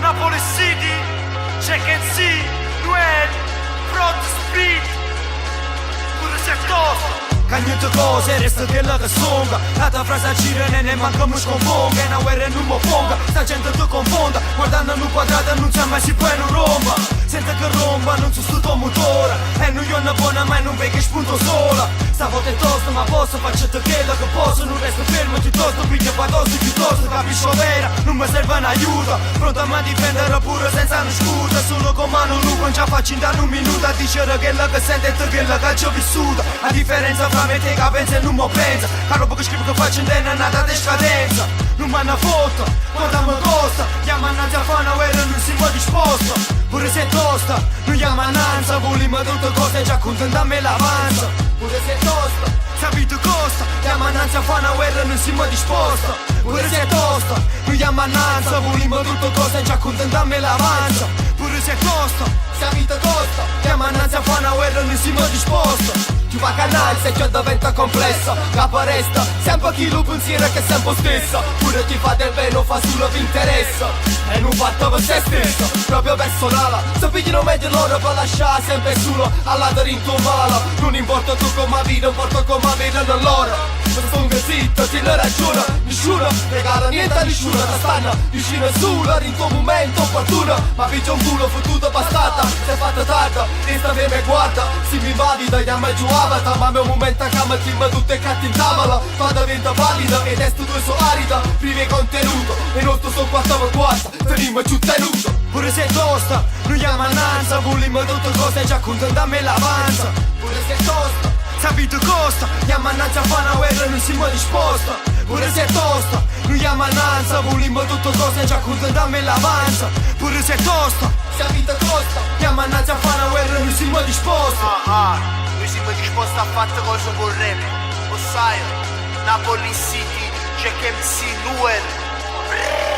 Napoli City, Check and See, Noel, Front Speed, pure se tosto. Ca niente cose, resta quella che songa. L'altra frase a girare ne manca mi sconfonga. E una guerra non mi ponga, sta gente ti confonda. Guardando in un quadrato non c'è mai si può non romba. Senta che romba, non so sto motore. E non io una buona mai non vedi che spunto sola. Stavolta è tosto ma posso, faccio quello che posso. Non resto fermo piuttosto, piglia padosso piuttosto. Capisco vera, non mi serve un aiuto. Pronto a mi difendere pure senza una scusa. Solo con mano nuova non ci faccio in un minuto. A dicere quello che sente e quello che ci ho vissuto. A differenza fra me te che pensa e non mi pensa. La roba che scrivo che faccio in te è nata di scadenza. Non mi hanno foto, quanto mi costa. Chiama innanzi a fare una guerra non si può disposto. Pure se è tosta, non chiama innanzi. Volimo tutte cose già contento a me l'avanza. Pure se è tosta, sapete costa. Chiama innanzi a fare una guerra non si può disposto. Pure se è tosta, non chiama innanzi. Volimo tutte cose già contento a me l'avanza. Pure se è tosta, sapete costa. Chiama innanzi a fare una guerra non si può disposto. Ti va canale se già diventa complesso. Capo resta sempre chi lo pensiero che è sempre stesso. Pure ti fa del bene o fa solo vi interessa. E non fatto per se stesso, proprio personale. Se pigliano meglio loro per lasciare sempre solo. All'altro rintomala. Non importa tu come vivi, non importa come vedono loro. Se stonga zitto, ti ne ragiona. Nessuno regala niente a nessuno. Ti stanno vicino e solo in tuo momento opportuno. Ma piglia un culo fottuto bastata. Se è fatta tarda, resta per me guarda. Si mi valida, chiama giù avatar. Ma è un momento che mi timma tutte e catti in tavola. Fa diventa valida ed è sto due so arida. Prive contenuto e non sto 4x4. Tenimo giù tenuto. Pure se è tosta, non chiama annanza. Volimo tutte cose già contento a me l'avanza. Pure se è tosta, sapete costa. Chiama annanza a fare una guerra non si può disposta. Pure se è tosta, non chiama annanza. Volimo tutte cose già contento a me l'avanza. Pure se è tosta, sapete costa. Chiama annanza a fare una guerra non si può disposta. Noi siamo disposti a fare cose con rap. Lo sai, Napoli City, Jack MC, Noel.